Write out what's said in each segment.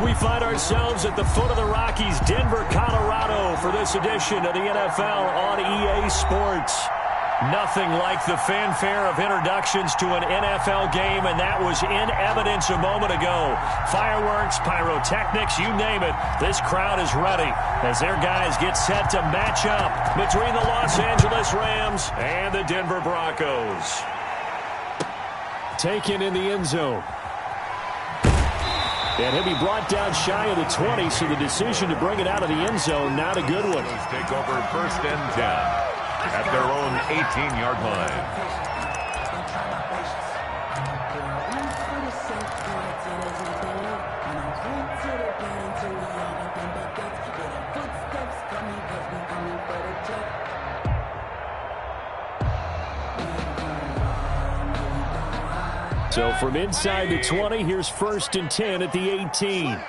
We find ourselves at the foot of the Rockies, Denver, Colorado, for this edition of the NFL on EA Sports. Nothing like the fanfare of introductions to an NFL game, and that was in evidence a moment ago. Fireworks, pyrotechnics, you name it. This crowd is ready as their guys get set to match up between the Los Angeles Rams and the Denver Broncos. Taken in the end zone. And he'll be brought down shy of the 20, so the decision to bring it out of the end zone, not a good one. Take over first and 10 at their own 18-yard line. So from inside the 20, here's first and 10 at the 18.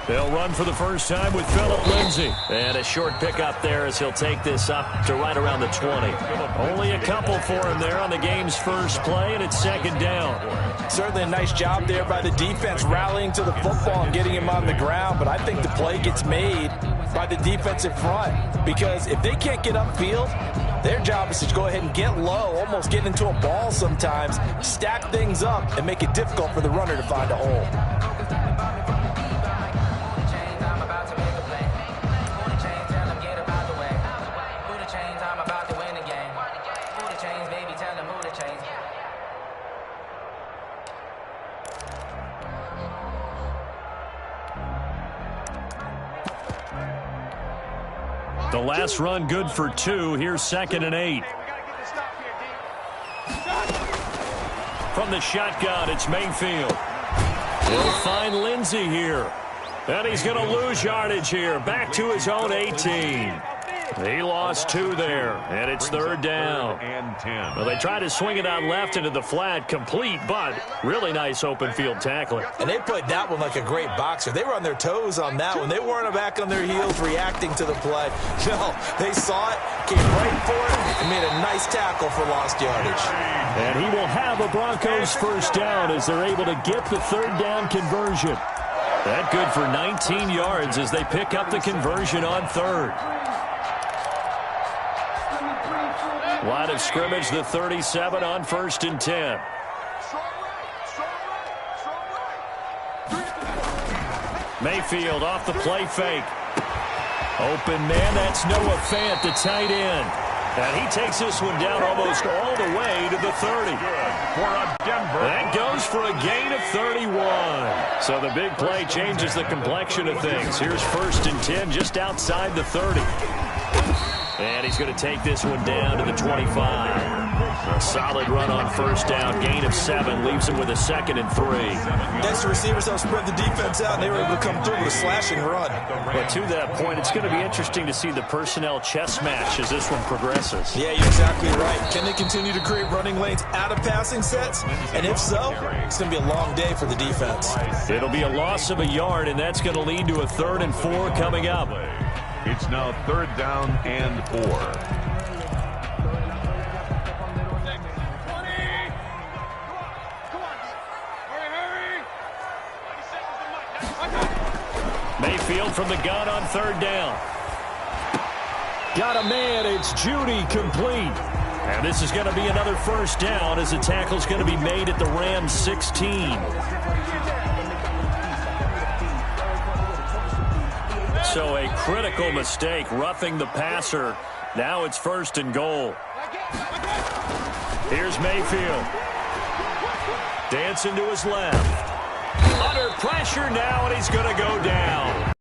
They'll run for the first time with Phillip Lindsay. And a short pickup there as he'll take this up to right around the 20. Only a couple for him there on the game's first play, and it's second down. Certainly a nice job there by the defense rallying to the football and getting him on the ground. But I think the play gets made by the defensive front, because if they can't get upfield, their job is to go ahead and get low, almost get into a ball sometimes, stack things up, and make it difficult for the runner to find a hole. The last run good for 2. Here's second and 8. From the shotgun, it's Mayfield. We'll find Lindsay here. And he's going to lose yardage here. Back to his own 18. He lost 2 there, and it's third down. Well, they tried to swing it out left into the flat, complete, but really nice open field tackling. And they played that one like a great boxer. They were on their toes on that one. They weren't back on their heels reacting to the play. No, they saw it, came right for it, and made a nice tackle for lost yardage. And he will have a Broncos first down as they're able to get the third down conversion. That good for 19 yards as they pick up the conversion on third. Line of scrimmage, the 37 on first and 10. Mayfield off the play fake. Open man, that's Noah Fant, the tight end. And he takes this one down almost all the way to the 30. That goes for a gain of 31. So the big play changes the complexion of things. Here's first and 10 just outside the 30. And he's going to take this one down to the 25. A solid run on first down. Gain of 7 leaves him with a second and 3. Next, the receivers helped spread the defense out, and they were able to come through with a slashing run. But to that point, it's going to be interesting to see the personnel chess match as this one progresses. Yeah, you're exactly right. Can they continue to create running lanes out of passing sets? And if so, it's going to be a long day for the defense. It'll be a loss of a yard, and that's going to lead to a 3rd and 4 coming up. It's now 3rd down and 4. Mayfield from the gun on 3rd down. Got a man, it's Judy, complete. And this is going to be another first down as the tackle's going to be made at the Rams 16. So a critical mistake, roughing the passer. Now it's 1st and goal. Here's Mayfield. Dancing to his left. Under pressure now, and he's going to go down.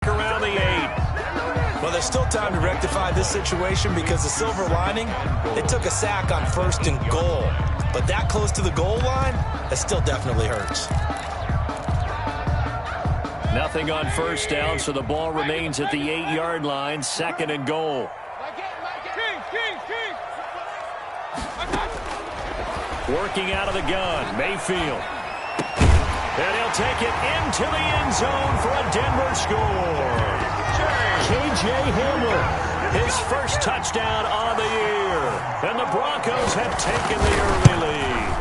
Around the 8. Well, there's still time to rectify this situation because the silver lining, they took a sack on 1st and goal. But that close to the goal line, that still definitely hurts. Nothing on first down, so the ball remains at the 8-yard line, 2nd and goal. Working out of the gun, Mayfield. And he'll take it into the end zone for a Denver score. K.J. Hamler, his first touchdown on the year. And the Broncos have taken the early lead.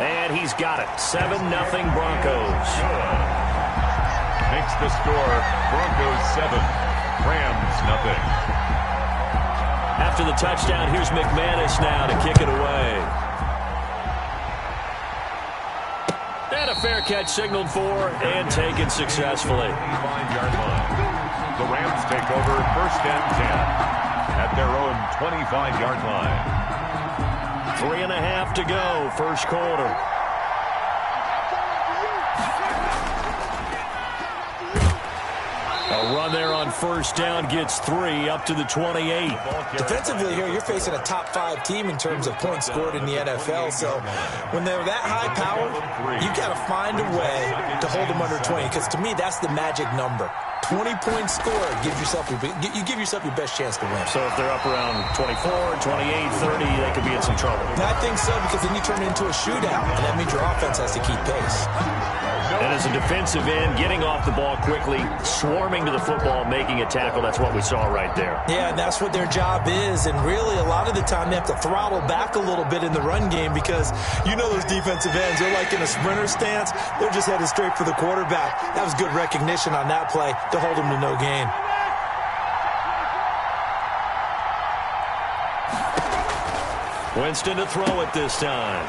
And he's he's got it. 7-0 Broncos. Makes the score Broncos 7, Rams nothing. After the touchdown, here's McManus now to kick it away. And a fair catch signaled for and taken successfully. 5-yard line. The Rams take over 1st and 10 at their own 25-yard line. 3.5 to go, first quarter. A run there on 1st down gets 3 up to the 28. Defensively here, you're facing a top 5 team in terms of points scored in the NFL. So when they're that high powered, you got to find a way to hold them under 20. Because to me, that's the magic number. 20-point score, you give yourself your best chance to win. So if they're up around 24, 28, 30, they could be in some trouble. I think so, because then you turn it into a shootout, and that means your offense has to keep pace. And as a defensive end, getting off the ball quickly, swarming to the football, making a tackle, that's what we saw right there. Yeah, and that's what their job is. And really, a lot of the time, they have to throttle back a little bit in the run game because you know those defensive ends, they're like in a sprinter stance. They're just headed straight for the quarterback. That was good recognition on that play to hold them to no gain. Winston to throw it this time.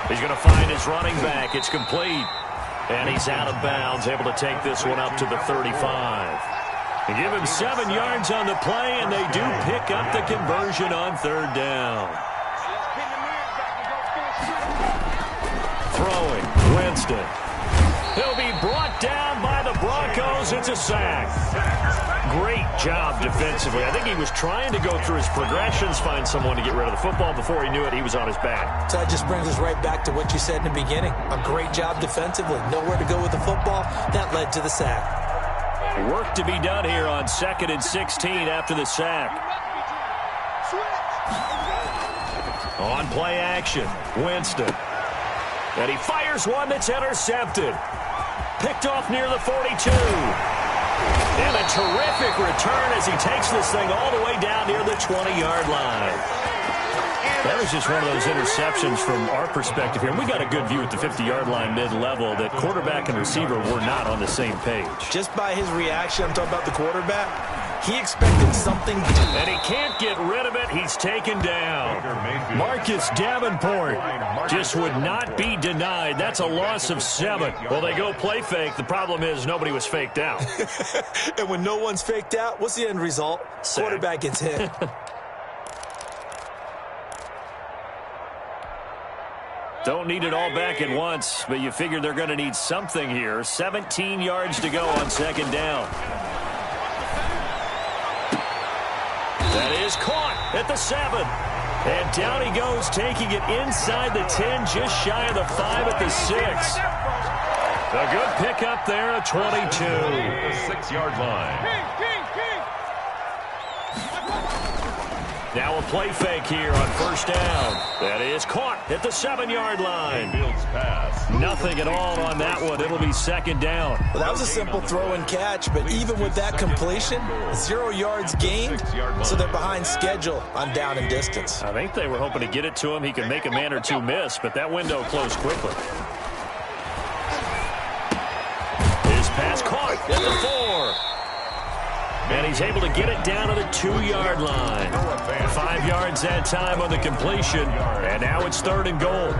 He's going to find his running back. It's complete. And he's out of bounds, able to take this one up to the 35. They give him 7 yards on the play, and they do pick up the conversion on 3rd down. Throwing, Winston. He'll be brought down by the Broncos. It's a sack. Great job defensively. I think he was trying to go through his progressions, find someone to get rid of the football. Before he knew it, he was on his back. So that just brings us right back to what you said in the beginning. A great job defensively. Nowhere to go with the football. That led to the sack. Work to be done here on 2nd and 16 after the sack. On play action, Winston. And he fires one that's intercepted. Picked off near the 42. And a terrific return as he takes this thing all the way down near the 20-yard line. That was just one of those interceptions from our perspective here. We got a good view at the 50-yard line mid-level that quarterback and receiver were not on the same page. Just by his reaction, I'm talking about the quarterback, he expected something. And he can't get rid of it. He's taken down. Marcus Davenport just would not be denied. That's a loss of 7. Well, they go play fake. The problem is nobody was faked out. And when no one's faked out, what's the end result? Sack. Quarterback gets hit. Don't need it all back at once, but you figure they're going to need something here. 17 yards to go on 2nd down. That is caught at the 7. And down he goes, taking it inside the 10, just shy of the 5 at the 6. A good pickup there at 22. The 6-yard line. Now a play fake here on 1st down. That is caught at the 7-yard line. Nothing at all on that one. It'll be 2nd down. Well, that was a simple throw and catch, but even with that completion, 0 yards gained, so they're behind schedule on down and distance. I think they were hoping to get it to him. He could make a man or two miss, but that window closed quickly. His pass caught at the 4. And he's able to get it down to the 2-yard line. 5 yards that time on the completion. And now it's 3rd and goal.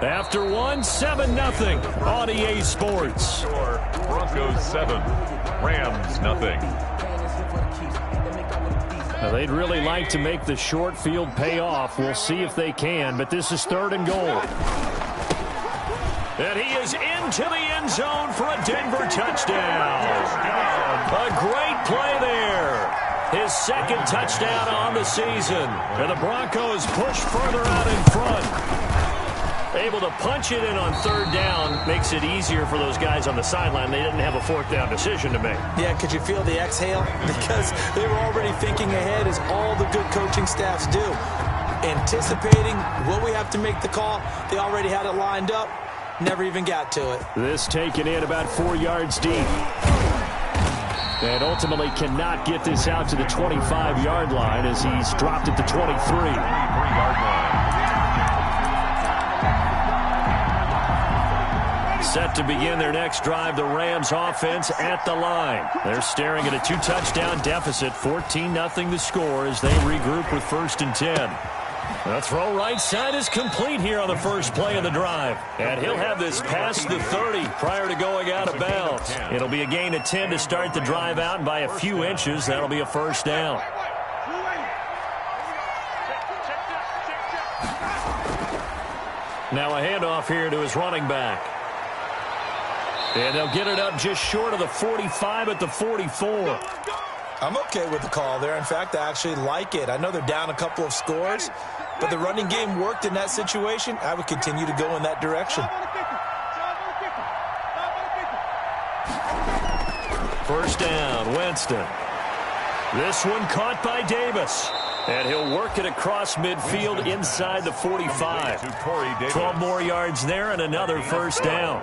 After one, 7-0 on EA Sports. Broncos 7, Rams nothing. Now, they'd really like to make the short field pay off. We'll see if they can, but this is 3rd and goal. And he is into the end zone for a Denver touchdown. A great play there. His 2nd touchdown on the season. And the Broncos push further out in front. Able to punch it in on 3rd down makes it easier for those guys on the sideline. They didn't have a 4th down decision to make. Yeah, could you feel the exhale? Because they were already thinking ahead, as all the good coaching staffs do. Anticipating, will we have to make the call? They already had it lined up. never even got to it. This taken in about 4 yards deep. And ultimately cannot get this out to the 25-yard line as he's dropped at the 23. 23-yard line. Set to begin their next drive, the Rams offense at the line. They're staring at a 2-touchdown deficit, 14-0 the score as they regroup with 1st and 10. The throw right side is complete here on the first play of the drive. And he'll have this past the 30 prior to going out of bounds. It'll be a gain of 10 to start the drive out, and by a few inches, that'll be a first down. Now a handoff here to his running back. And they'll get it up just short of the 45 at the 44. I'm okay with the call there. In fact, I actually like it. I know they're down a couple of scores, but the running game worked in that situation. I would continue to go in that direction. First down, Winston. This one caught by Davis. And he'll work it across midfield inside the 45. 12 more yards there and another first down.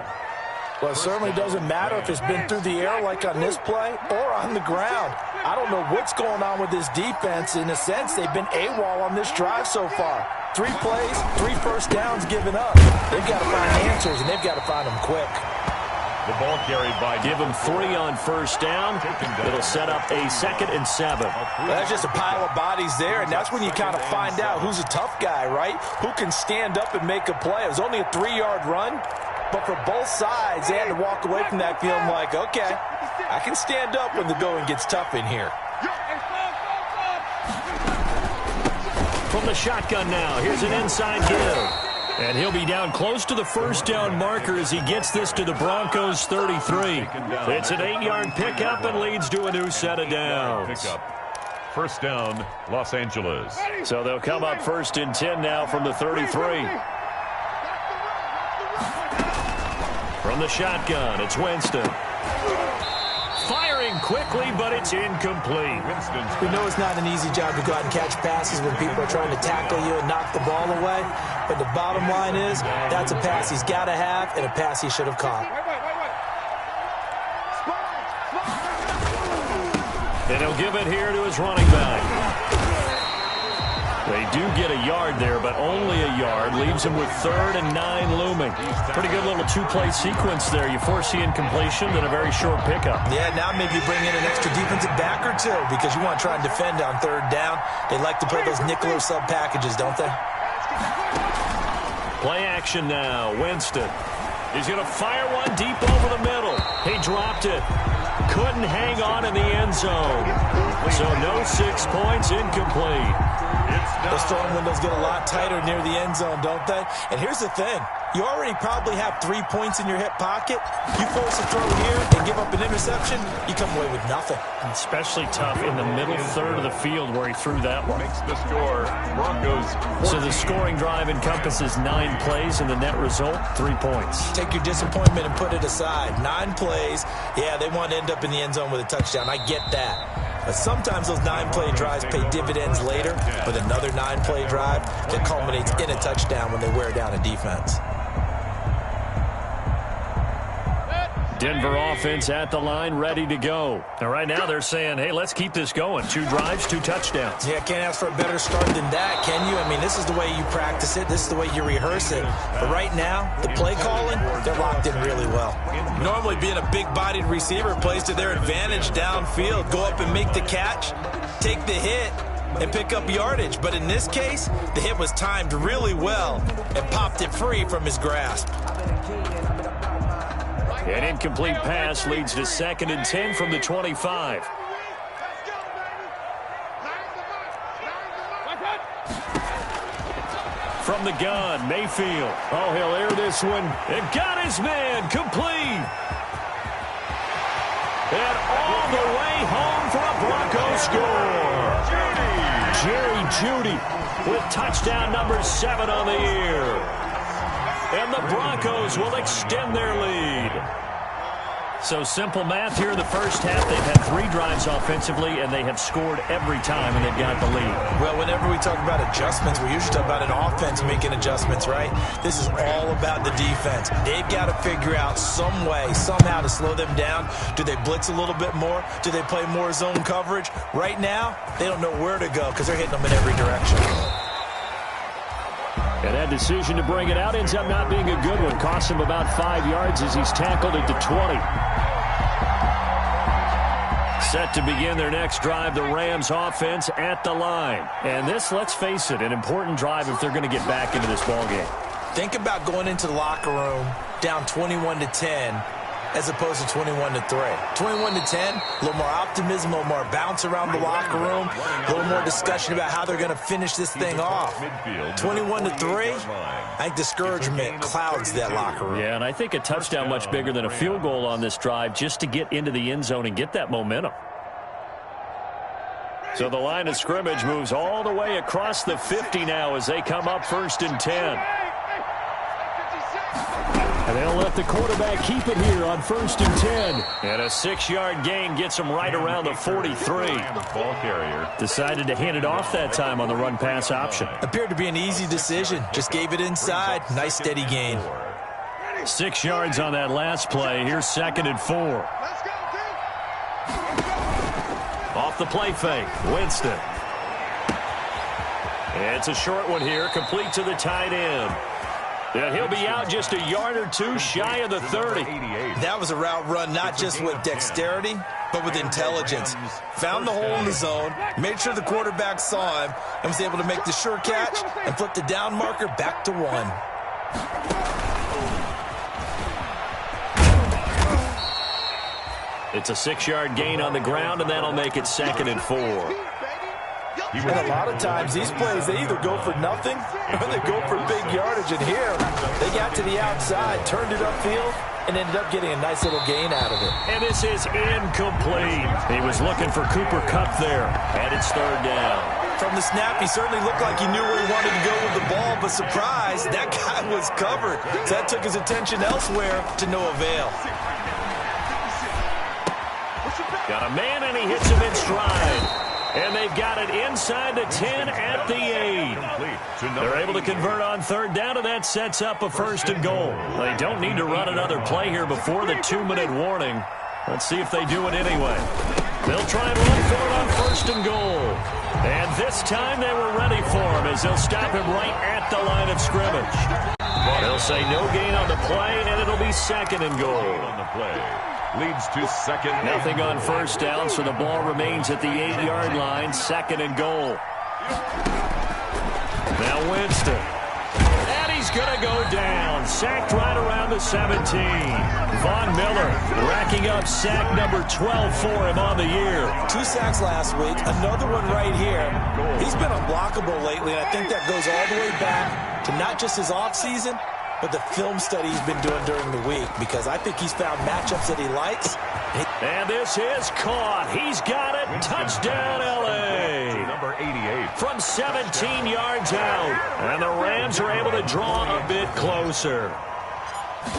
Well, it certainly doesn't matter if it's been through the air like on this play or on the ground. I don't know what's going on with this defense. In a sense, they've been AWOL on this drive so far. 3 plays, 3 first downs given up. They've got to find answers, and they've got to find them quick. The ball carried by... Give him 3 on first down. It'll set up a 2nd and 7. Well, that's just a pile of bodies there, and that's when you kind of find out who's a tough guy, right? Who can stand up and make a play. It was only a 3-yard run. But for both sides, they had to walk away from that feeling like, okay, I can stand up when the going gets tough in here. From the shotgun now, here's an inside give. And he'll be down close to the first down marker as he gets this to the Broncos 33. It's an 8-yard pickup and leads to a new set of downs. First down, Los Angeles. So they'll come up 1st and 10 now from the 33. From the shotgun, it's Winston. Firing quickly, but it's incomplete. We know it's not an easy job to go out and catch passes when people are trying to tackle you and knock the ball away. But the bottom line is, that's a pass he's got to have and a pass he should have caught. And he'll give it here to his running back. They do get a yard there, but only a yard. Leaves him with 3rd and 9 looming. Pretty good little 2-play sequence there. You foresee incompletion, then a very short pickup. Yeah, now maybe bring in an extra defensive back or 2 because you want to try and defend on 3rd down. They like to play those nickel or sub packages, don't they? Play action now. Winston. He's going to fire one deep over the middle. He dropped it. Couldn't hang on in the end zone. So no 6 points, incomplete. Those throwing windows get a lot tighter near the end zone, don't they? And here's the thing. You already probably have 3 points in your hip pocket. You force a throw here and give up an interception, you come away with nothing. Especially tough in the middle third of the field where he threw that one. Makes the score, Broncos 14. So the scoring drive encompasses 9 plays, and the net result, 3 points. Take your disappointment and put it aside. 9 plays. Yeah, they want to end up in the end zone with a touchdown. I get that. But sometimes those 9-play drives pay dividends later with another 9-play drive that culminates in a touchdown when they wear down a defense. Denver offense at the line, ready to go. And right now they're saying, hey, let's keep this going. 2 drives, 2 touchdowns. Yeah, can't ask for a better start than that, can you? I mean, this is the way you practice it. This is the way you rehearse it. But right now, the play calling, they're locked in really well. Normally being a big-bodied receiver plays to their advantage downfield. Go up and make the catch, take the hit, and pick up yardage. But in this case, the hit was timed really well and popped it free from his grasp. An incomplete pass leads to 2nd and 10 from the 25. From the gun, Mayfield. Oh, he'll air this one. And got his man complete. And all the way home for a Broncos score. Jerry Jeudy with touchdown number 7 on the year. And the Broncos will extend their lead. So simple math here in the first half. They've had 3 drives offensively, and they have scored every time, and they've got the lead. Well, whenever we talk about adjustments, we usually talk about an offense making adjustments, right? This is all about the defense. They've got to figure out some way, somehow to slow them down. Do they blitz a little bit more? Do they play more zone coverage? Right now, they don't know where to go because they're hitting them in every direction. And that decision to bring it out ends up not being a good one. Costs him about 5 yards as he's tackled at the 20. Set to begin their next drive, the Rams offense at the line. And this, let's face it, an important drive if they're going to get back into this ballgame. Think about going into the locker room down 21-10 as opposed to 21-3. 21-10, a little more optimism, a little more bounce around the locker room, a little more discussion about how they're going to finish this thing off. 21-3, I think discouragement clouds that locker room. Yeah, and I think a touchdown much bigger than a field goal on this drive just to get into the end zone and get that momentum. So the line of scrimmage moves all the way across the 50 now as they come up 1st and 10. And they'll let the quarterback keep it here on 1st and 10. And a 6-yard gain gets him right around the 43. Ball carrier Decided to hand it off that time on the run-pass option. Appeared to be an easy decision. Just gave it inside. Nice steady gain. 6 yards on that last play. Here's 2nd and 4. Off the play fake, Winston. It's a short one here, complete to the tight end. And he'll be out just a yard or 2 shy of the 30. That was a route run not just with dexterity, but with intelligence. Found the hole in the zone, made sure the quarterback saw him, and was able to make the sure catch and flip the down marker back to 1. It's a 6-yard gain on the ground, and that'll make it 2nd and 4. And a lot of times, these plays, they either go for nothing or they go for big yardage. And here, they got to the outside, turned it upfield, and ended up getting a nice little gain out of it. And this is incomplete. He was looking for Cooper Kupp there, and it's 3rd down. From the snap, he certainly looked like he knew where he wanted to go with the ball, but surprise, that guy was covered. So that took his attention elsewhere to no avail. Got a man, and he hits him in stride. And they've got it inside the 10 at the 8. They're able to convert on 3rd down, and that sets up a 1st and goal. They don't need to run another play here before the 2-minute warning. Let's see if they do it anyway. They'll try and run for it on 1st and goal. And this time they were ready for him as they'll stop him right at the line of scrimmage. They'll say no gain on the play, and it'll be 2nd and goal. on the play. Leads to 2nd. Nothing on 1st down, so the ball remains at the 8-yard line. 2nd and goal. Now Winston. And he's going to go down. Sacked right around the 17. Von Miller racking up sack number 12 for him on the year. 2 sacks last week, another one right here. He's been unblockable lately, and I think that goes all the way back to not just his offseason, but the film study he's been doing during the week, because I think he's found matchups that he likes. And this is caught. He's got it. Touchdown, L.A. Number 88. From 17 yards out. And the Rams are able to draw a bit closer.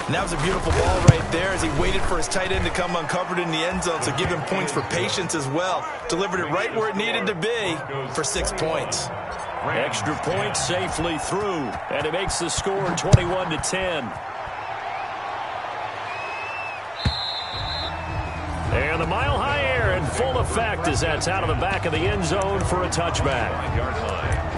And that was a beautiful ball right there as he waited for his tight end to come uncovered in the end zone, so give him points for patience as well. Delivered it right where it needed to be for 6 points. Extra point safely through, and it makes the score 21-10. And the mile-high air in full effect as that's out of the back of the end zone for a touchback. 9-yard line.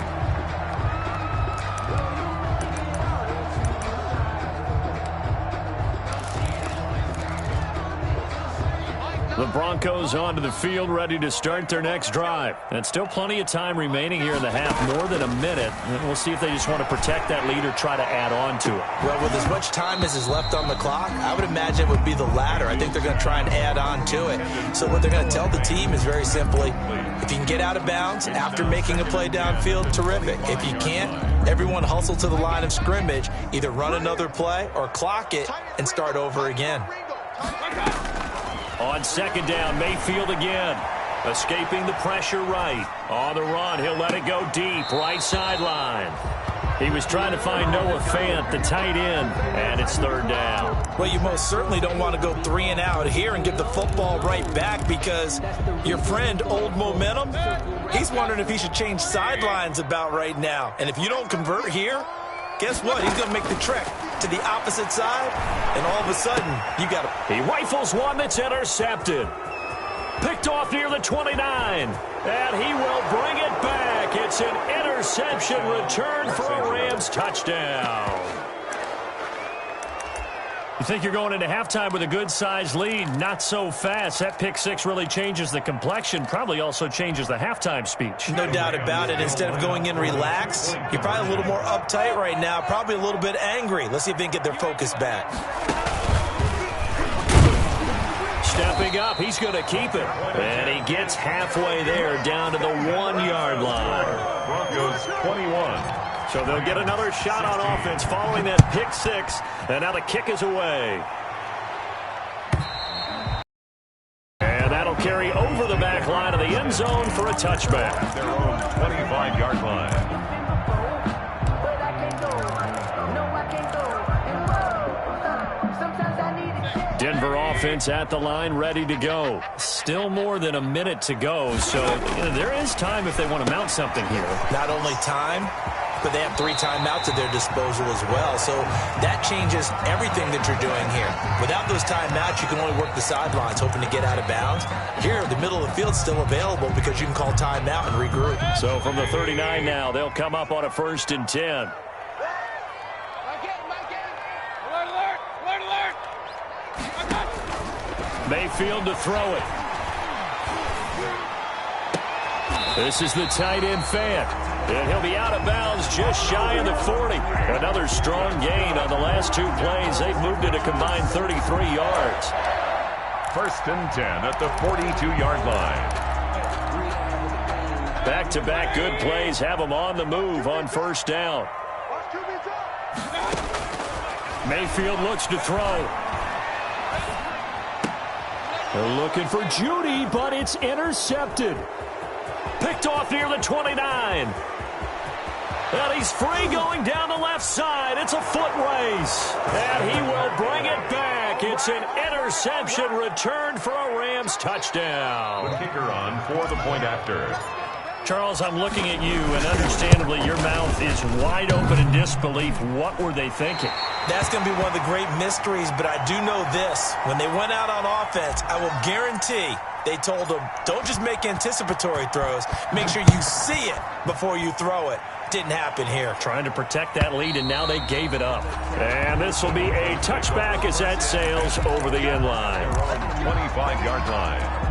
The Broncos onto the field, ready to start their next drive. And still plenty of time remaining here in the half, more than a minute. And we'll see if they just want to protect that lead or try to add on to it. Well, with as much time as is left on the clock, I would imagine it would be the latter. I think they're going to try and add on to it. So what they're going to tell the team is very simply, if you can get out of bounds after making a play downfield, terrific. If you can't, everyone hustle to the line of scrimmage, either run another play or clock it and start over again. On 2nd down, Mayfield again. Escaping the pressure right. On the run, he'll let it go deep. Right sideline. He was trying to find Noah Fant, the tight end, and it's third down. Well, you most certainly don't want to go 3 and out here and give the football right back because your friend, Old Momentum, he's wondering if he should change sidelines about right now. And if you don't convert here, guess what? He's going to make the trek to the opposite side, and all of a sudden, you got to... He rifles one that's intercepted. Picked off near the 29, and he will bring it back. It's an interception return for a Rams touchdown. You think you're going into halftime with a good-sized lead? Not so fast. That pick six really changes the complexion, probably also changes the halftime speech. No doubt about it. Instead of going in relaxed, you're probably a little more uptight right now, probably a little bit angry. Let's see if they can get their focus back. Stepping up, he's going to keep it. And he gets halfway there, down to the 1-yard line. Broncos 21. So they'll get another shot on offense following that pick six. And now the kick is away. And that'll carry over the back line of the end zone for a touchback. Their own 25-yard line. Denver offense at the line, ready to go. Still more than a minute to go, so there is time if they want to mount something here. Not only time, but they have 3 timeouts at their disposal as well, so that changes everything that you're doing here. Without those timeouts, you can only work the sidelines, hoping to get out of bounds. Here, the middle of the field's still available because you can call timeout and regroup. So from the 39 now, they'll come up on a 1st and 10. Mayfield to throw it. This is the tight end Fant. And he'll be out of bounds just shy of the 40. Another strong gain on the last 2 plays. They've moved it a combined 33 yards. 1st and 10 at the 42-yard line. Back-to-back good plays have them on the move on 1st down. Mayfield looks to throw. They're looking for Judy, but it's intercepted. Picked off near the 29. And he's free going down the left side. It's a foot race. And he will bring it back. It's an interception returned for a Rams touchdown. The kicker on for the point after. Charles, I'm looking at you, and understandably, your mouth is wide open in disbelief. What were they thinking? That's going to be one of the great mysteries, but I do know this. When they went out on offense, I will guarantee they told them, don't just make anticipatory throws. Make sure you see it before you throw it. Didn't happen here. Trying to protect that lead, and now they gave it up. And this will be a touchback as that sails over the end line. 25-yard line.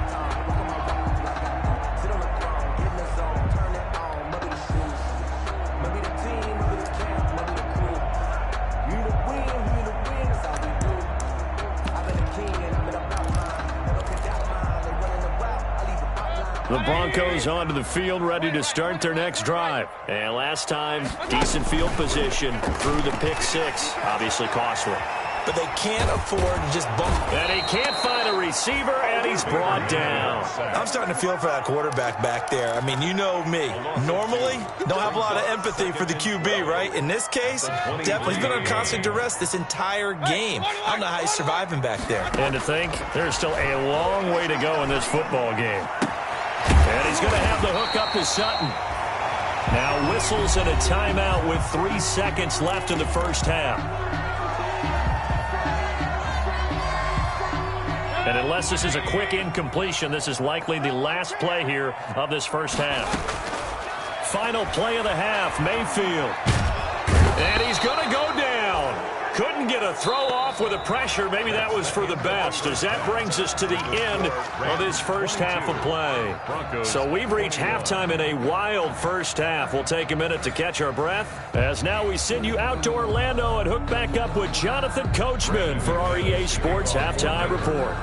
The Broncos onto the field, ready to start their next drive. And last time, decent field position through the pick six. Obviously costly. But they can't afford to just bump. And he can't find a receiver, and he's brought down. I'm starting to feel for that quarterback back there. I mean, you know me. Normally, don't have a lot of empathy for the QB, right? In this case, definitely he's been on constant duress this entire game. I don't know how he's surviving back there. And to think, there's still a long way to go in this football game. And he's going to have the hook up to Sutton. Now whistles and a timeout with 3 seconds left in the first half. And unless this is a quick incompletion, this is likely the last play here of this first half. Final play of the half, Mayfield. And he's going to go down. Couldn't get a throw off with the pressure. Maybe that was for the best, as that brings us to the end of this first half of play. So we've reached halftime in a wild first half. We'll take a minute to catch our breath, as now we send you out to Orlando and hook back up with Jonathan Coachman for our EA Sports Halftime Report.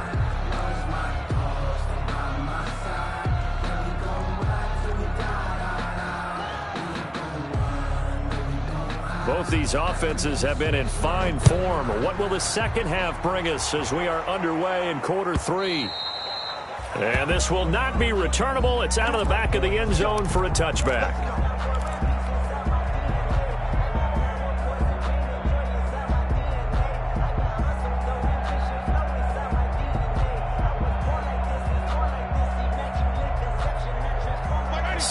Both these offenses have been in fine form. What will the second half bring us as we are underway in quarter 3? And this will not be returnable. It's out of the back of the end zone for a touchback.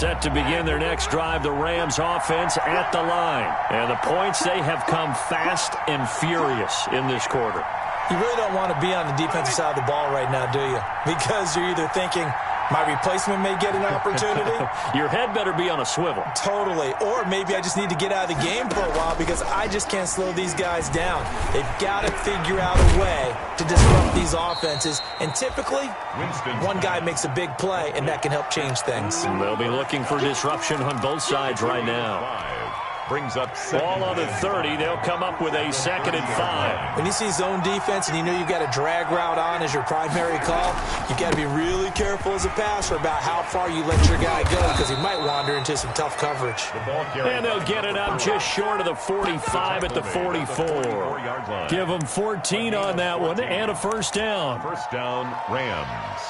set to begin their next drive. The Rams offense at the line. And the points, they have come fast and furious in this quarter. You really don't want to be on the defensive side of the ball right now, do you? Because you're either thinking, my replacement may get an opportunity. Your head better be on a swivel. Totally. Or maybe I just need to get out of the game for a while because I just can't slow these guys down. They've got to figure out a way to disrupt these offenses. And typically, one guy makes a big play, and that can help change things. And they'll be looking for disruption on both sides right now. Brings up ball on the 30. They'll come up with a 2nd and 5. When you see zone defense and you know you've got a drag route on as your primary call, you've got to be really careful as a passer about how far you let your guy go because he might wander into some tough coverage. And they'll get it up just short of the 45 at the 44. Give them 14 on that one and a first down. First down, Rams.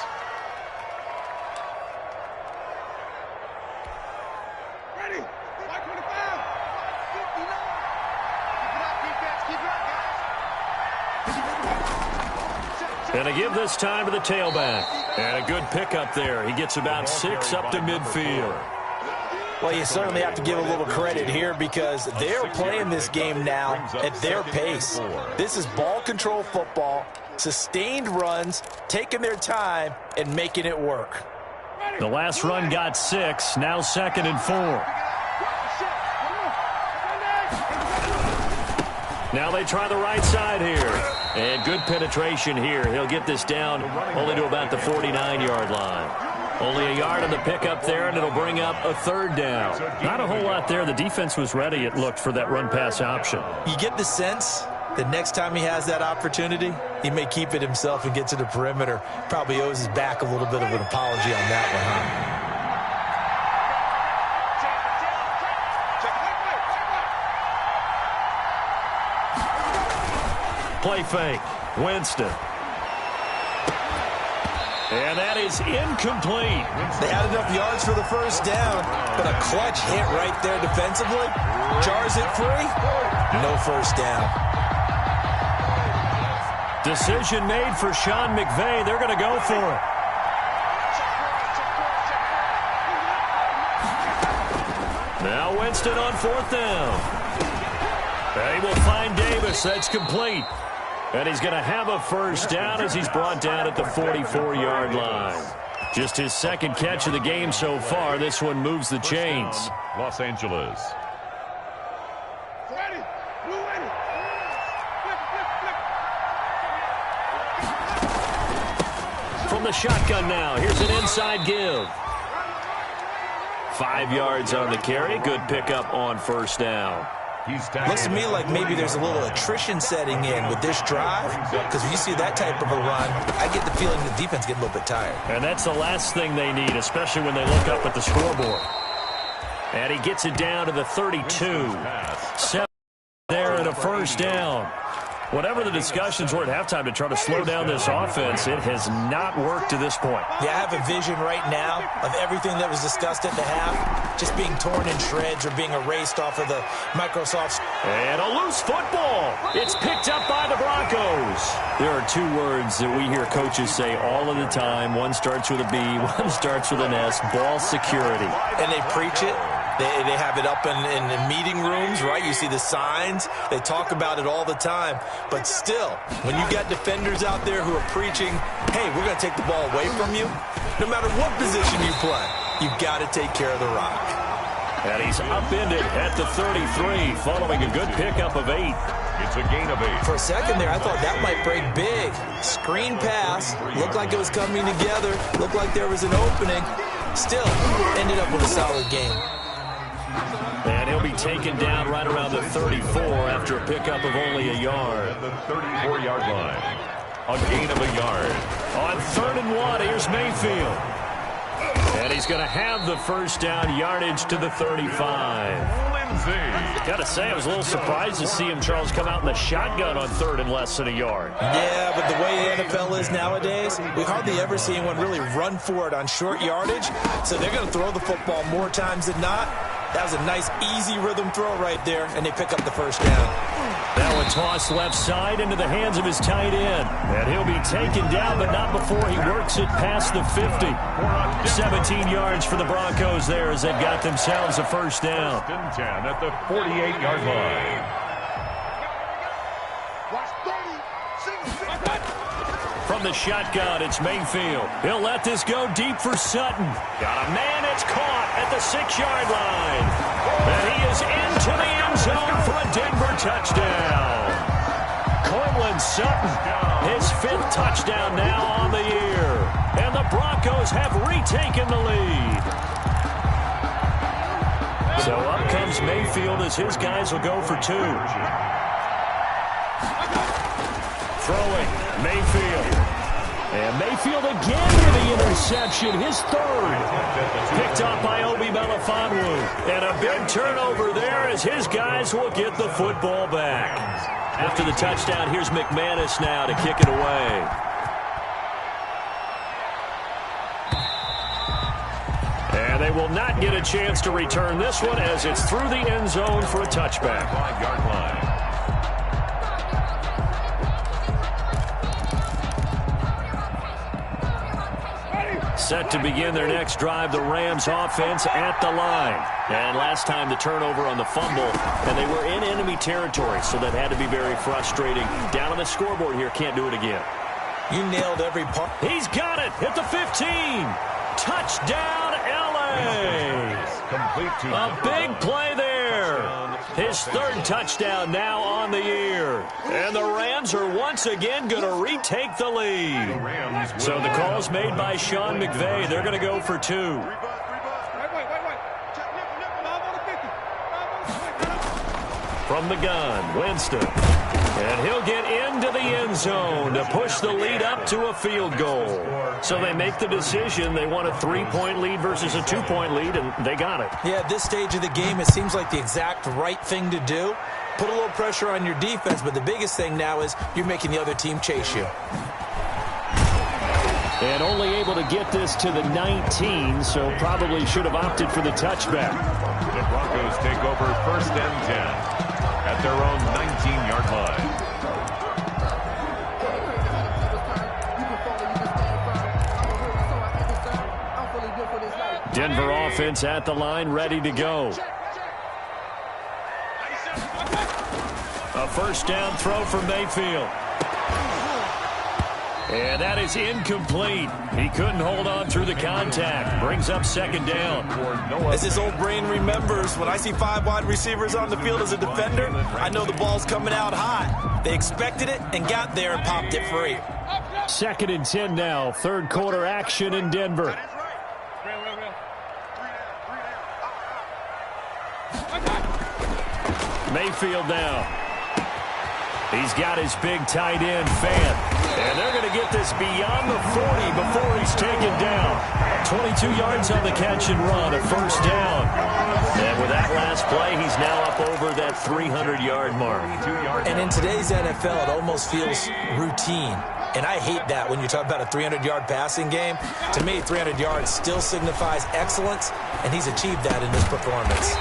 And a give this time to the tailback. And a good pickup there. He gets about 6 up to midfield. Well, you certainly have to give a little credit here because they're playing this game now at their pace. This is ball control football, sustained runs, taking their time, and making it work. The last run got 6, now 2nd and 4. Now they try the right side here. And good penetration here. He'll get this down only to about the 49-yard line. Only a yard on the pickup there, and it'll bring up a 3rd down. Not a whole lot there. The defense was ready, it looked, for that run-pass option. You get the sense that next time he has that opportunity, he may keep it himself and get to the perimeter. Probably owes his back a little bit of an apology on that one, huh? Play fake. Winston. And that is incomplete. They had enough yards for the first down, but a clutch hit right there defensively. Jars it free. No first down. Decision made for Sean McVay. They're going to go for it. Now Winston on 4th down. And he will find Davis. That's complete. And he's going to have a first down as he's brought down at the 44-yard line. Just his 2nd catch of the game so far. This one moves the chains. Los Angeles. From the shotgun now. Here's an inside give. 5 yards on the carry. Good pickup on first down. Looks to me like maybe there's a little attrition setting in with this drive because when you see that type of a run, I get the feeling the defense gets a little bit tired. And that's the last thing they need, especially when they look up at the scoreboard. And he gets it down to the 32. 7 there and a first down. Whatever the discussions were at halftime to try to slow down this offense, it has not worked to this point. Yeah, I have a vision right now of everything that was discussed at the half just being torn in shreds or being erased off of the Microsoft. And a loose football. It's picked up by the Broncos. There are 2 words that we hear coaches say all of the time. One starts with a B, one starts with an S, ball security. And they preach it. They have it up in meeting rooms, right? You see the signs. They talk about it all the time. But still, when you got defenders out there who are preaching, hey, we're going to take the ball away from you, no matter what position you play, you've got to take care of the rock. And he's upended at the 33, following a good pickup of 8. It's a gain of 8. For a second there, I thought that might break big. Screen pass. Looked like it was coming together. Looked like there was an opening. Still, ended up with a solid game. And he'll be taken down right around the 34 after a pickup of only a yard. At the 34-yard line. A gain of a yard. On 3rd and 1, here's Mayfield. And he's going to have the first down, yardage to the 35. Got to say, I was a little surprised to see him, Charles, come out in the shotgun on 3rd and less than a yard. Yeah, but the way the NFL is nowadays, we hardly ever see anyone really run for it on short yardage. So they're going to throw the football more times than not. That was a nice, easy rhythm throw right there, and they pick up the first down. Now a toss left side into the hands of his tight end. And he'll be taken down, but not before he works it past the 50. 17 yards for the Broncos there as they've got themselves a first down. 10 at the 48-yard line. From the shotgun, it's Mayfield. He'll let this go deep for Sutton. Got a man, it's caught at the 6-yard line. And he is into the end zone for a Denver touchdown. Cortland Sutton, his 5th touchdown now on the year. And the Broncos have retaken the lead. So up comes Mayfield as his guys will go for 2. Throwing, Mayfield. And Mayfield again with the interception, his 3rd. Picked up by Obi Melifonwu. And a big turnover there as his guys will get the football back. After the touchdown, here's McManus now to kick it away. And they will not get a chance to return this one as it's through the end zone for a touchback. 5-yard line. Set to begin their next drive, the Rams offense at the line. And last time the turnover on the fumble, and they were in enemy territory, so that had to be very frustrating. Down on the scoreboard here, can't do it again. You nailed every part. He's got it at the 15. Touchdown, L.A. Complete to A big play there. His 3rd touchdown now on the year. And the Rams are once again going to retake the lead. So the call's made by Sean McVay. They're going to go for 2. From the gun, Winston. And he'll get into the end zone to push the lead up to a field goal. So they make the decision. They want a 3-point lead versus a 2-point lead, and they got it. Yeah, at this stage of the game, it seems like the exact right thing to do. Put a little pressure on your defense, but the biggest thing now is you're making the other team chase you. And only able to get this to the 19, so probably should have opted for the touchback. The Broncos take over 1st and 10 at their own 19-yard line. Denver offense at the line, ready to go. A first down throw for Mayfield. And that is incomplete. He couldn't hold on through the contact. Brings up 2nd down. As his old brain remembers, when I see 5 wide receivers on the field as a defender, I know the ball's coming out hot. They expected it and got there and popped it free. 2nd and 10 now. 3rd quarter action in Denver. Mayfield now. He's got his big tight end, Fant. And they're going to get this beyond the 40 before he's taken down. 22 yards on the catch and run, a first down. And with that last play, he's now up over that 300-yard mark. And in today's NFL, it almost feels routine. And I hate that when you talk about a 300-yard passing game. To me, 300 yards still signifies excellence, and he's achieved that in this performance.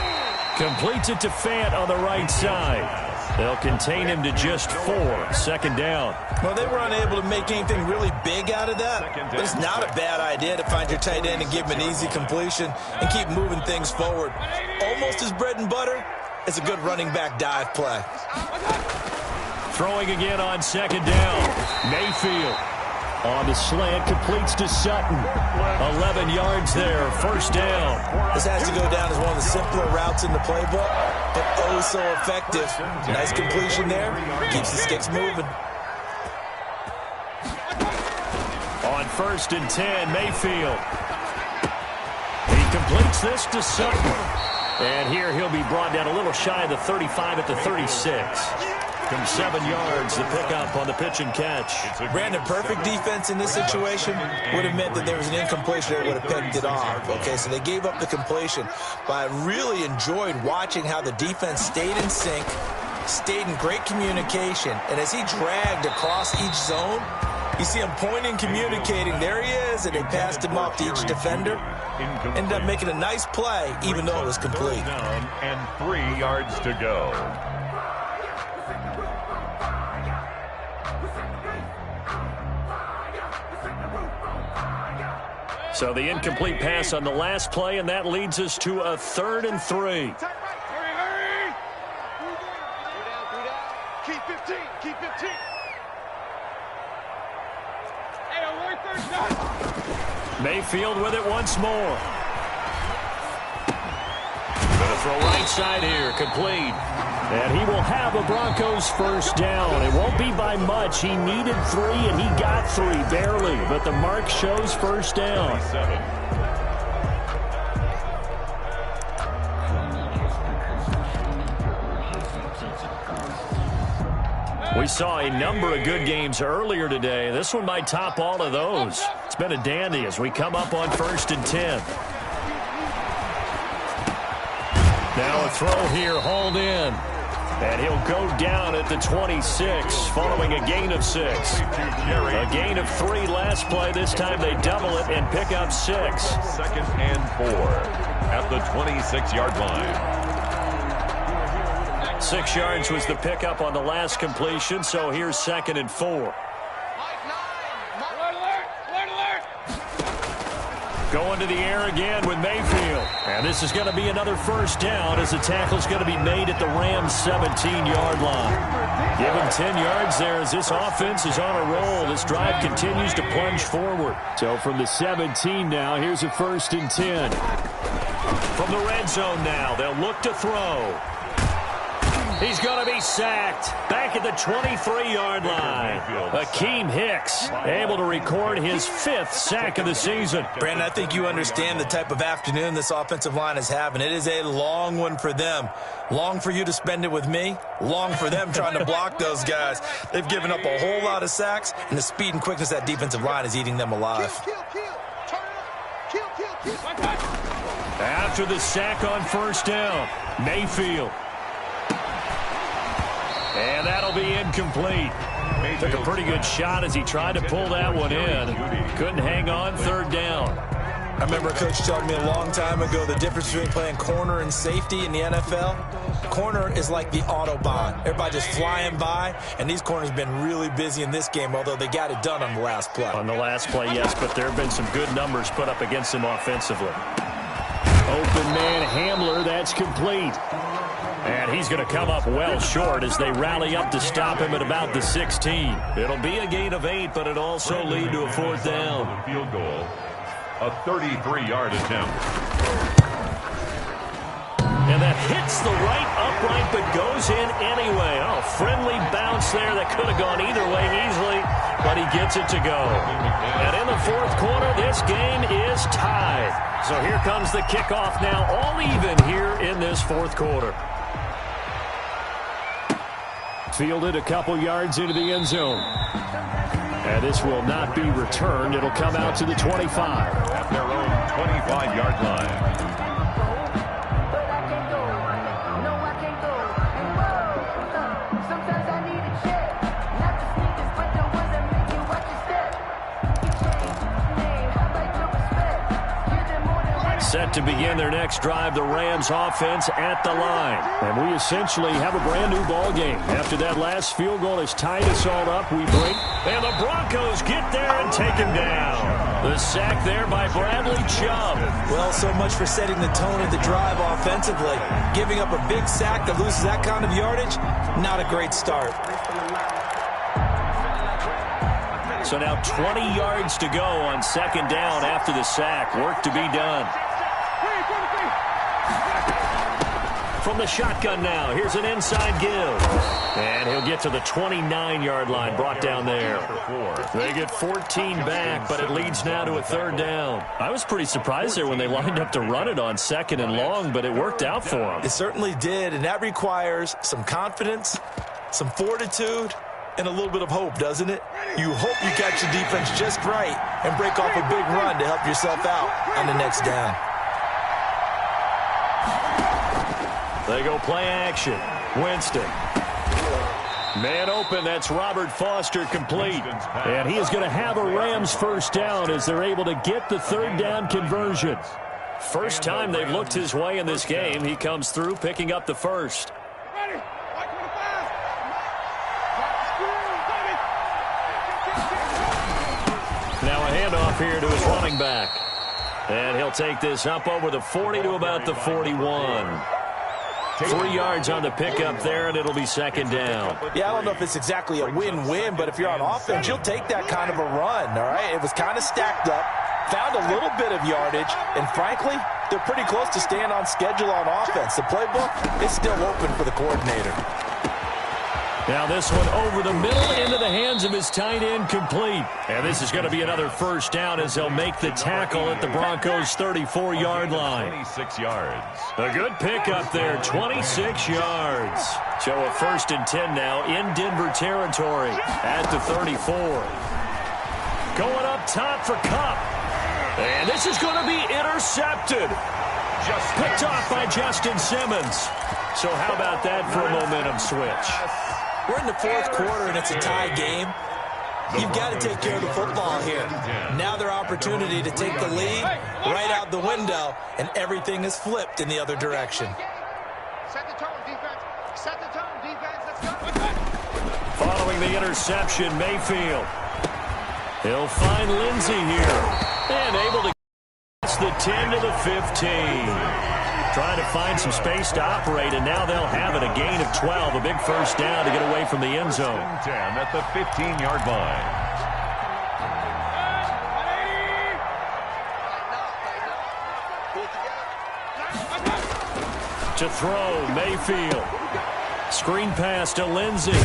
Completes it to Fant on the right side. They'll contain him to just 4. 2nd down. Well, they were unable to make anything really big out of that. But it's not a bad idea to find your tight end and give him an easy completion and keep moving things forward. Almost as bread and butter as a good running back dive play. Throwing again on 2nd down. Mayfield on the slant, completes to Sutton. 11 yards there, first down. This has to go down as one of the simpler routes in the playbook, but oh so effective. Nice completion there, keeps the sticks moving. On 1st and 10, Mayfield. He completes this to Sutton. And here he'll be brought down a little shy of the 35 at the 36. From 7 yards, the pickup on the pitch and catch. Brandon, perfect defense in this situation would have meant that there was an incompletion that would have picked it off. Okay, so they gave up the completion. But I really enjoyed watching how the defense stayed in sync, stayed in great communication. And as he dragged across each zone, you see him pointing, communicating. There he is, and they passed him off to each defender. Ended up making a nice play, even though it was complete. And 3 yards to go. So the incomplete pass on the last play, and that leads us to a 3rd and 3. Hurry! Keep 15. Keep 15. Hey, don't worry, first down. Mayfield with it once more. Going to throw right side here, complete. And he will have a Broncos first down. It won't be by much. He needed 3, and he got 3, barely. But the mark shows first down. We saw a number of good games earlier today. This one might top all of those. It's been a dandy as we come up on 1st and 10. Now a throw here, hauled in. And he'll go down at the 26, following a gain of 6. A gain of 3 last play. This time they double it and pick up 6. 2nd and 4 at the 26-yard line. 6 yards was the pickup on the last completion, so here's 2nd and 4. Going to the air again with Mayfield. And this is going to be another first down as the tackle's going to be made at the Rams' 17-yard line. Give him 10 yards there as this offense is on a roll. This drive continues to plunge forward. So from the 17 now, here's a 1st and 10. From the red zone now, they'll look to throw. He's going to be sacked back at the 23-yard line. Akeem Hicks able to record his 5th sack of the season. Brandon, I think you understand the type of afternoon this offensive line is having. It is a long one for them. Long for you to spend it with me. Long for them trying to block those guys. They've given up a whole lot of sacks, and the speed and quickness of that defensive line is eating them alive. After the sack on first down, Mayfield. And that'll be incomplete. Took a pretty good shot as he tried to pull that one in. Couldn't hang on, 3rd down. I remember a coach telling me a long time ago the difference between playing corner and safety in the NFL. Corner is like the Autobahn. Everybody just flying by, and these corners have been really busy in this game, although they got it done on the last play. On the last play, yes, but there have been some good numbers put up against him offensively. Open man Hamler, that's complete. And he's going to come up well short as they rally up to stop him at about the 16. It'll be a gain of 8, but it'll also lead to a 4th down. Field goal, a 33-yard attempt. And that hits the right upright, but goes in anyway. Oh, friendly bounce there that could have gone either way easily, but he gets it to go. And in the 4th quarter, this game is tied. So here comes the kickoff now, all even here in this 4th quarter. Fielded a couple yards into the end zone. And this will not be returned. It'll come out to the 25. At their own 25-yard line. Set to begin their next drive, the Rams offense at the line. And we essentially have a brand new ball game. After that last field goal has tied us all up, we break. And the Broncos get there and take him down. The sack there by Bradley Chubb. Well, so much for setting the tone of the drive offensively. Giving up a big sack that loses that kind of yardage, not a great start. So now 20 yards to go on 2nd down after the sack. Work to be done. From the shotgun now, here's an inside give. And he'll get to the 29-yard line, brought down there. They get 14 back, but it leads now to a 3rd down. I was pretty surprised there when they lined up to run it on 2nd and long, but it worked out for them. It certainly did, and that requires some confidence, some fortitude, and a little bit of hope, doesn't it? You hope you catch the defense just right and break off a big run to help yourself out on the next down. They go play action. Winston. Man open, that's Robert Foster, complete. And he is going to have a Rams first down as they're able to get the 3rd down conversion. First time they've looked his way in this game. He comes through picking up the first. Now a handoff here to his running back. And he'll take this up over the 40 to about the 41. 3 yards on the pickup there, and it'll be second down. Yeah, I don't know if it's exactly a win-win, but if you're on offense, you'll take that kind of a run, all right? It was kind of stacked up, found a little bit of yardage, and frankly, they're pretty close to staying on schedule on offense. The playbook is still open for the coordinator. Now this one over the middle into the hands of his tight end, complete. And this is going to be another first down as they'll make the tackle at the Broncos' 34-yard line. 26 yards. A good pickup there, 26 yards. So a 1st and 10 now in Denver territory at the 34. Going up top for Kupp. And this is going to be intercepted. Just picked off by Justin Simmons. So how about that for a momentum switch? We're in the 4th quarter, and it's a tie game. You've got to take care of the football here. Now their opportunity to take the lead right out the window, and everything is flipped in the other direction. Set the tone, defense. Set the tone, defense. Let's go. Following the interception, Mayfield. He'll find Lindsey here. And able to catch the 10 to the 15. Trying to find some space to operate, and now they'll have it. A gain of 12, a big first down to get away from the end zone. 10 at the 15-yard line. To throw, Mayfield. Screen pass to Lindsey.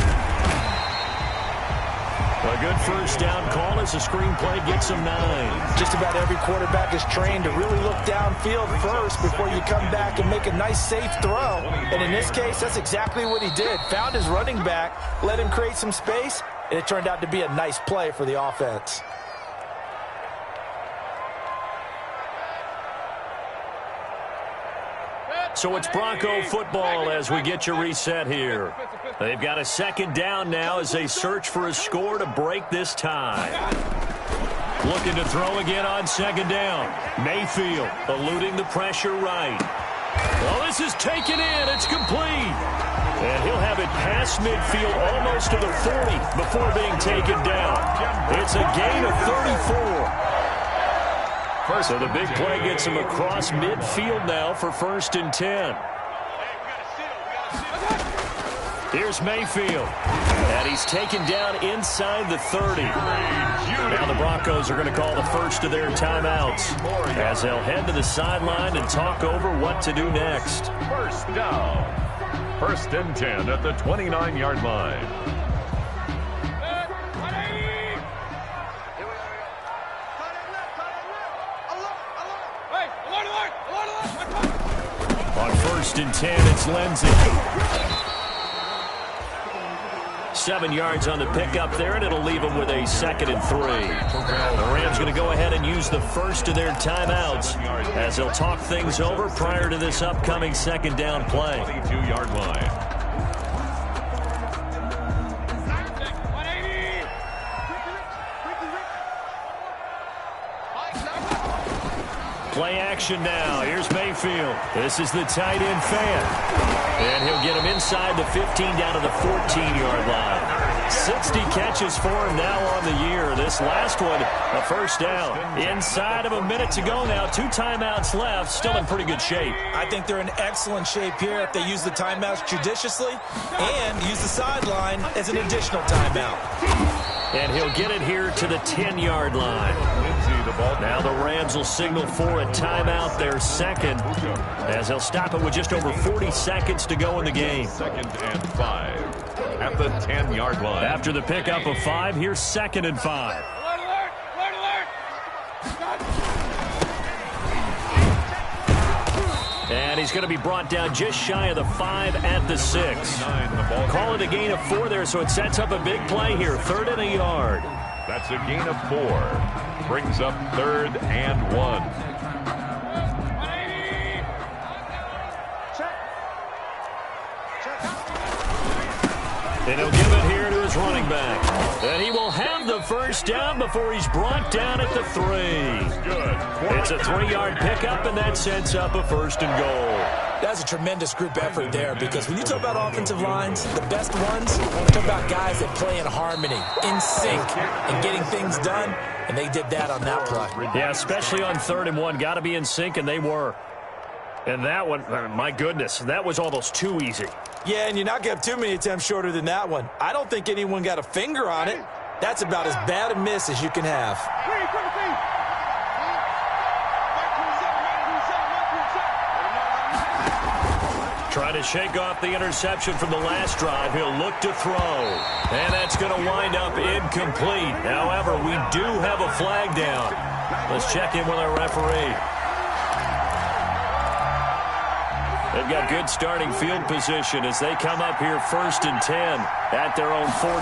A good first down call as the screenplay gets him 9. Just about every quarterback is trained to really look downfield first before you come back and make a nice, safe throw. And in this case, that's exactly what he did. Found his running back, let him create some space, and it turned out to be a nice play for the offense. So it's Bronco football as we get you reset here. They've got a second down now as they search for a score to break this tie. Looking to throw again on second down. Mayfield eluding the pressure right. Well, this is taken in. It's complete. And he'll have it past midfield almost to the 40 before being taken down. It's a gain of 34. So the big play gets him across midfield now for 1st and 10. Here's Mayfield. And he's taken down inside the 30. Now the Broncos are going to call the first of their timeouts as they'll head to the sideline and talk over what to do next. First down. 1st and 10 at the 29-yard line. On 1st and 10, it's Lindsey. 7 yards on the pickup there, and it'll leave them with a 2nd and 3. The Rams going to go ahead and use the first of their timeouts as they'll talk things over prior to this upcoming second down play. 22-yard line. Play action now. Here's Mayfield. This is the tight end fan. And he'll get him inside the 15 down to the 14-yard line. 60 catches for him now on the year. This last one, a first down. Inside of a minute to go now. 2 timeouts left. Still in pretty good shape. I think they're in excellent shape here if they use the timeouts judiciously and use the sideline as an additional timeout. And he'll get it here to the 10-yard line. Now the Rams will signal for a timeout, their 2nd, as they'll stop it with just over 40 seconds to go in the game. 2nd and 5 at the 10-yard line. After the pickup of 5, here's 2nd and 5. And he's going to be brought down just shy of the 5 at the 6. Call it a gain of 4 there, so it sets up a big play here. 3rd and a yard. That's a gain of 4. Brings up 3rd and 1. And he'll give it here to his running back. And he will have the first down before he's brought down at the 3. It's a 3-yard pickup, and that sets up a 1st and goal. That's a tremendous group effort there, because when you talk about offensive lines, the best ones, talk about guys that play in harmony, in sync, and getting things done, and they did that on that play. Yeah, especially on 3rd and 1. Got to be in sync, and they were. And that one, my goodness, that was almost too easy. Yeah, and you're not going to have too many attempts shorter than that one. I don't think anyone got a finger on it. That's about as bad a miss as you can have. Trying to shake off the interception from the last drive. He'll look to throw. And that's going to wind up incomplete. However, we do have a flag down. Let's check in with our referee. They've got good starting field position as they come up here 1st and 10 at their own 43.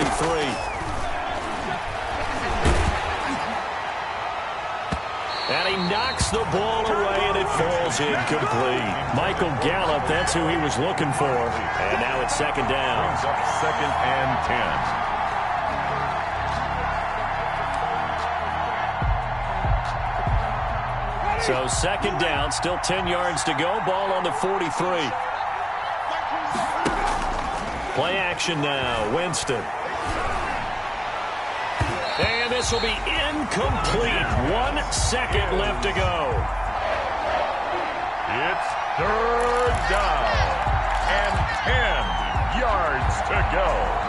And he knocks the ball away, and it falls incomplete. Michael Gallup, that's who he was looking for. And now it's 2nd down. Brings up 2nd and 10. So 2nd down, still 10 yards to go. Ball on the 43. Play action now. Winston. And this will be incomplete. 1 second left to go. It's 3rd down and 10 yards to go.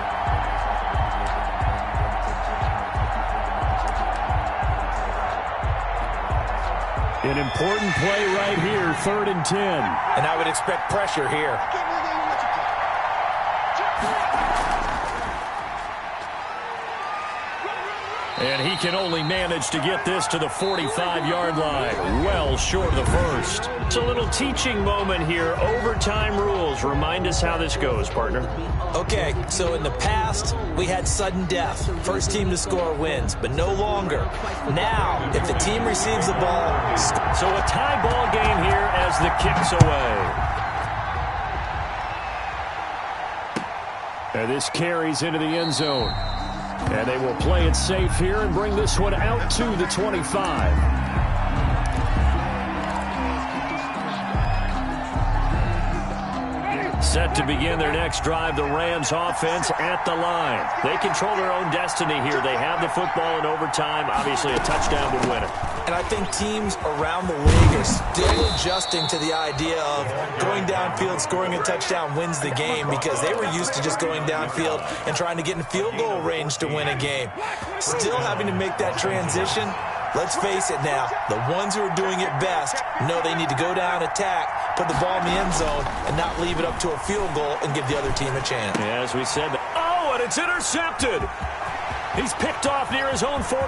An important play right here, 3rd and 10. And I would expect pressure here. And he can only manage to get this to the 45-yard line. Well short of the 1st. It's a little teaching moment here. Overtime rules. Remind us how this goes, partner. Okay, so in the past, we had sudden death. First team to score wins, but no longer. Now, if the team receives the ball... So a tie ball game here as the kick's away. And this carries into the end zone. And they will play it safe here and bring this one out to the 25. Set to begin their next drive, the Rams offense at the line. They control their own destiny here. They have the football in overtime. Obviously, a touchdown would win it. And I think teams around the league are still adjusting to the idea of going downfield, scoring a touchdown wins the game, because they were used to just going downfield and trying to get in field goal range to win a game. Still having to make that transition. Let's face it now, the ones who are doing it best know they need to go down, attack, put the ball in the end zone, and not leave it up to a field goal and give the other team a chance. Yeah, as we said. Oh, and it's intercepted. He's picked off near his own 48.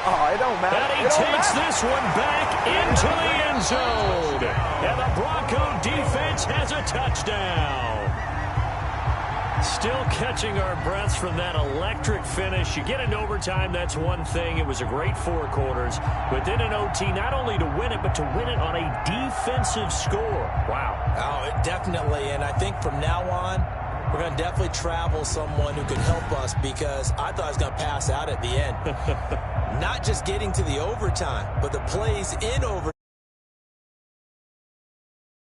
Oh, it don't matter. And he takes this one back into the end zone. And the Bronco defense has a touchdown. Still catching our breaths from that electric finish. You get into overtime, that's one thing. It was a great 4 quarters. But then in OT, not only to win it, but to win it on a defensive score. Wow. Oh, definitely. And I think from now on, we're going to definitely travel someone who can help us, because I thought I was going to pass out at the end. Not just getting to the overtime, but the plays in overtime.